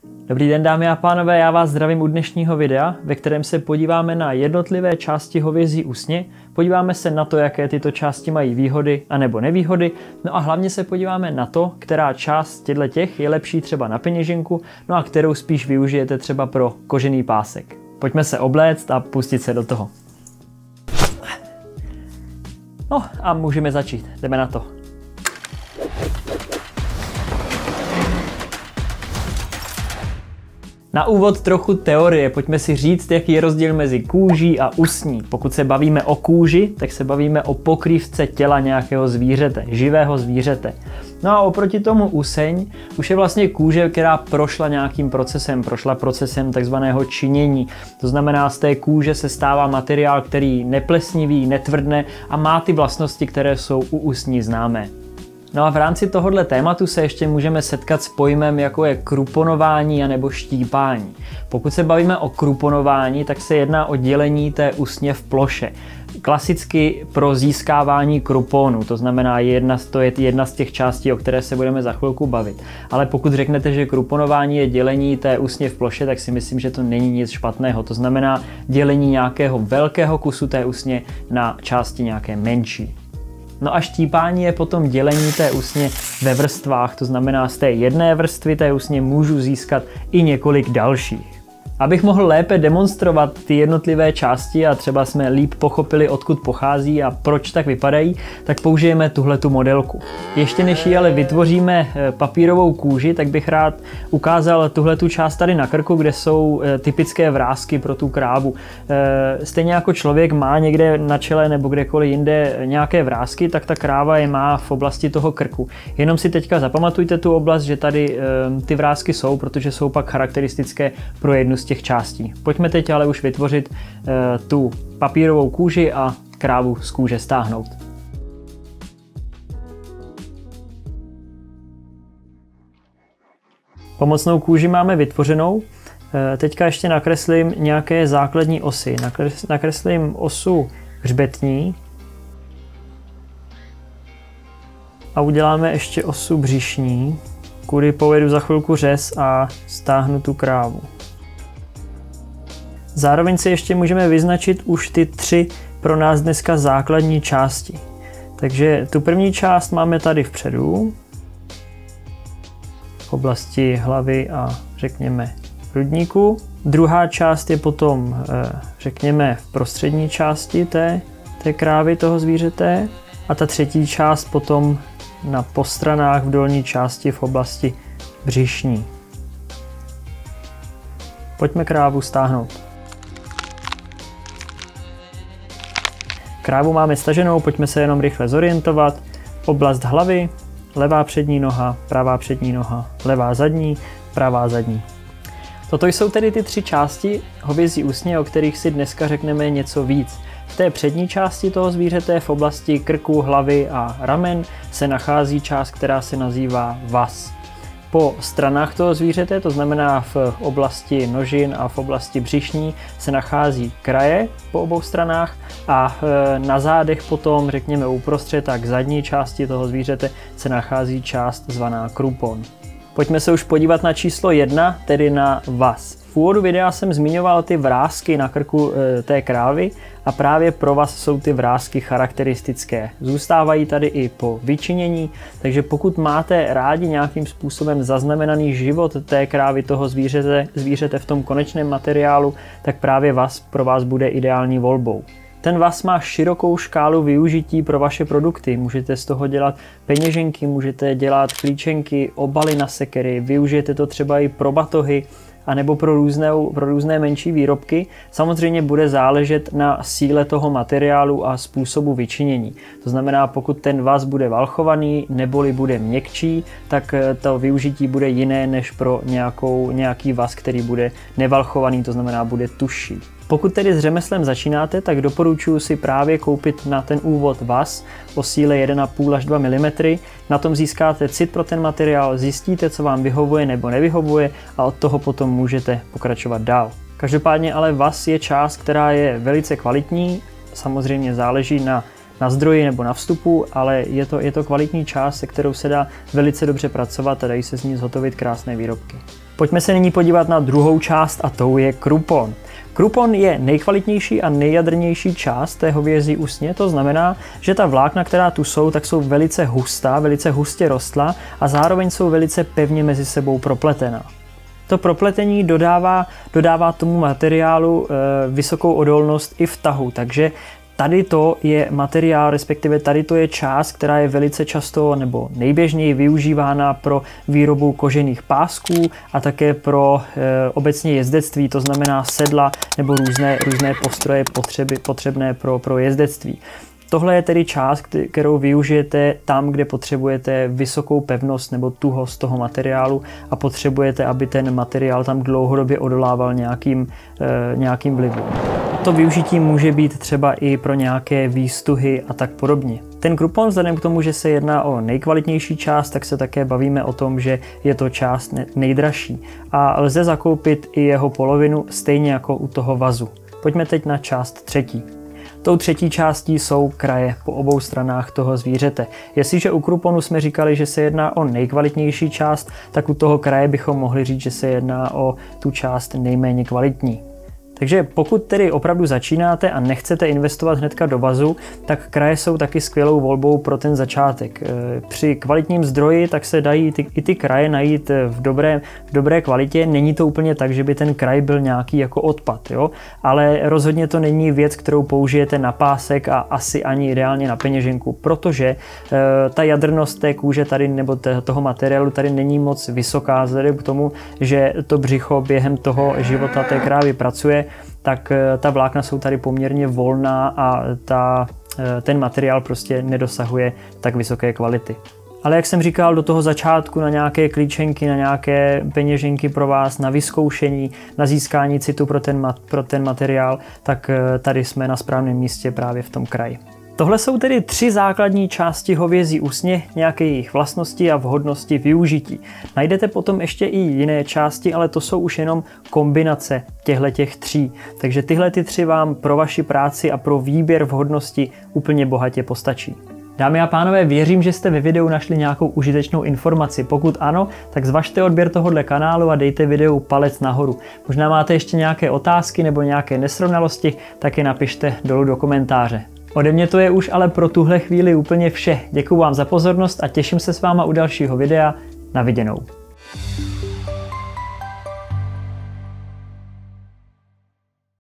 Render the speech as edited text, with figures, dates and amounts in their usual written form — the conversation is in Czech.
Dobrý den, dámy a pánové, já vás zdravím u dnešního videa, ve kterém se podíváme na jednotlivé části hovězí usně, podíváme se na to, jaké tyto části mají výhody a nebo nevýhody, no a hlavně se podíváme na to, která část těch je lepší třeba na peněženku, no a kterou spíš využijete třeba pro kožený pásek. Pojďme se obléct a pustit se do toho. No a můžeme začít, jdeme na to. Na úvod trochu teorie, pojďme si říct, jaký je rozdíl mezi kůží a usní. Pokud se bavíme o kůži, tak se bavíme o pokrývce těla nějakého zvířete, živého zvířete. No a oproti tomu useň už je vlastně kůže, která prošla nějakým procesem, prošla procesem takzvaného činění. To znamená, z té kůže se stává materiál, který neplesnivý, netvrdne a má ty vlastnosti, které jsou u usní známé. No a v rámci tohohle tématu se ještě můžeme setkat s pojmem, jako je kruponování anebo štípání. Pokud se bavíme o kruponování, tak se jedná o dělení té usně v ploše. Klasicky pro získávání kruponu, to znamená to je jedna z těch částí, o které se budeme za chvilku bavit. Ale pokud řeknete, že kruponování je dělení té usně v ploše, tak si myslím, že to není nic špatného. To znamená dělení nějakého velkého kusu té usně na části nějaké menší. No a štípání je potom dělení té usně ve vrstvách, to znamená z té jedné vrstvy té usně můžu získat i několik dalších. Abych mohl lépe demonstrovat ty jednotlivé části a třeba jsme líp pochopili, odkud pochází a proč tak vypadají, tak použijeme tuhletu modelku. Ještě než ji ale vytvoříme papírovou kůži, tak bych rád ukázal tuhletu část tady na krku, kde jsou typické vrásky pro tu krávu. Stejně jako člověk má někde na čele nebo kdekoliv jinde nějaké vrásky, tak ta kráva je má v oblasti toho krku. Jenom si teďka zapamatujte tu oblast, že tady ty vrásky jsou, protože jsou pak charakteristické pro jednu z těch částí. Pojďme teď ale už vytvořit tu papírovou kůži a krávu z kůže stáhnout. Pomocnou kůži máme vytvořenou. Teďka ještě nakreslím nějaké základní osy. Nakreslím osu hřbetní a uděláme ještě osu břišní, kudy povedu za chvilku řez a stáhnu tu krávu. Zároveň si ještě můžeme vyznačit už ty 3 pro nás dneska základní části. Takže tu první část máme tady vpředu, v oblasti hlavy a řekněme hrudníku. Druhá část je potom, řekněme, v prostřední části té krávy, toho zvířete. A ta třetí část potom na postranách v dolní části v oblasti břišní. Pojďme krávu stáhnout. Krávu máme staženou, pojďme se jenom rychle zorientovat. Oblast hlavy, levá přední noha, pravá přední noha, levá zadní, pravá zadní. Toto jsou tedy ty 3 části hovězí usně, o kterých si dneska řekneme něco víc. V té přední části toho zvířete v oblasti krku, hlavy a ramen se nachází část, která se nazývá vas. Po stranách toho zvířete, to znamená v oblasti nožin a v oblasti břišní, se nachází kraje po obou stranách a na zádech potom, řekněme uprostřed, tak zadní části toho zvířete se nachází část zvaná krupon. Pojďme se už podívat na číslo 1, tedy na vas. V úvodu videa jsem zmiňoval ty vrásky na krku té krávy a právě pro vás jsou ty vrásky charakteristické. Zůstávají tady i po vyčinění, takže pokud máte rádi nějakým způsobem zaznamenaný život té krávy, toho zvířete v tom konečném materiálu, tak právě vas pro vás bude ideální volbou. Ten vas má širokou škálu využití pro vaše produkty. Můžete z toho dělat peněženky, můžete dělat klíčenky, obaly na sekery, využijete to třeba i pro batohy, anebo pro různé menší výrobky. Samozřejmě bude záležet na síle toho materiálu a způsobu vyčinění. To znamená, pokud ten vas bude valchovaný neboli bude měkčí, tak to využití bude jiné než pro nějaký vas, který bude nevalchovaný, to znamená bude tužší. Pokud tedy s řemeslem začínáte, tak doporučuji si právě koupit na ten úvod vas o síle 1,5 až 2 mm. Na tom získáte cit pro ten materiál, zjistíte, co vám vyhovuje nebo nevyhovuje a od toho potom můžete pokračovat dál. Každopádně ale vas je část, která je velice kvalitní, samozřejmě záleží na na zdroji nebo na vstupu, ale je to kvalitní část, se kterou se dá velice dobře pracovat a dají se z ní zhotovit krásné výrobky. Pojďme se nyní podívat na druhou část a tou je krupon. Krupon je nejkvalitnější a nejjadrnější část té hovězí usně, to znamená, že ta vlákna, která tu jsou, tak jsou velice hustá, velice hustě rostlá a zároveň jsou velice pevně mezi sebou propletená. To propletení dodává tomu materiálu vysokou odolnost i v tahu, takže tady to je materiál, respektive tady to je část, která je velice často nebo nejběžněji využívána pro výrobu kožených pásků a také pro obecně jezdectví, to znamená sedla nebo různé postroje potřebné pro jezdectví. Tohle je tedy část, kterou využijete tam, kde potřebujete vysokou pevnost nebo tuhost toho materiálu a potřebujete, aby ten materiál tam dlouhodobě odolával nějakým vlivům. To využití může být třeba i pro nějaké výstuhy a tak podobně. Ten krupon, vzhledem k tomu, že se jedná o nejkvalitnější část, tak se také bavíme o tom, že je to část nejdražší a lze zakoupit i jeho polovinu stejně jako u toho vazu. Pojďme teď na část třetí. Tou třetí částí jsou kraje po obou stranách toho zvířete. Jestliže u kruponu jsme říkali, že se jedná o nejkvalitnější část, tak u toho kraje bychom mohli říct, že se jedná o tu část nejméně kvalitní. Takže pokud tedy opravdu začínáte a nechcete investovat hnedka do vazu, tak kraje jsou taky skvělou volbou pro ten začátek. Při kvalitním zdroji tak se dají i ty kraje najít v dobré kvalitě. Není to úplně tak, že by ten kraj byl nějaký jako odpad, jo? Ale rozhodně to není věc, kterou použijete na pásek a asi ani ideálně na peněženku, protože ta jadrnost té kůže tady nebo toho materiálu tady není moc vysoká, vzhledem k tomu, že to břicho během toho života té krávy pracuje, tak ta vlákna jsou tady poměrně volná a ten materiál prostě nedosahuje tak vysoké kvality. Ale jak jsem říkal, do toho začátku na nějaké klíčenky, na nějaké peněženky pro vás, na vyzkoušení, na získání citu pro ten materiál, tak tady jsme na správném místě právě v tom kraji. Tohle jsou tedy 3 základní části hovězí usně, nějaké jejich vlastnosti a vhodnosti využití. Najdete potom ještě i jiné části, ale to jsou už jenom kombinace těch 3. Takže tyhle 3 vám pro vaši práci a pro výběr vhodnosti úplně bohatě postačí. Dámy a pánové, věřím, že jste ve videu našli nějakou užitečnou informaci. Pokud ano, tak zvažte odběr tohohle kanálu a dejte videu palec nahoru. Možná máte ještě nějaké otázky nebo nějaké nesrovnalosti, tak je napište dolů do komentáře. Ode mě to je už ale pro tuhle chvíli úplně vše. Děkuju vám za pozornost a těším se s váma u dalšího videa. Na viděnou.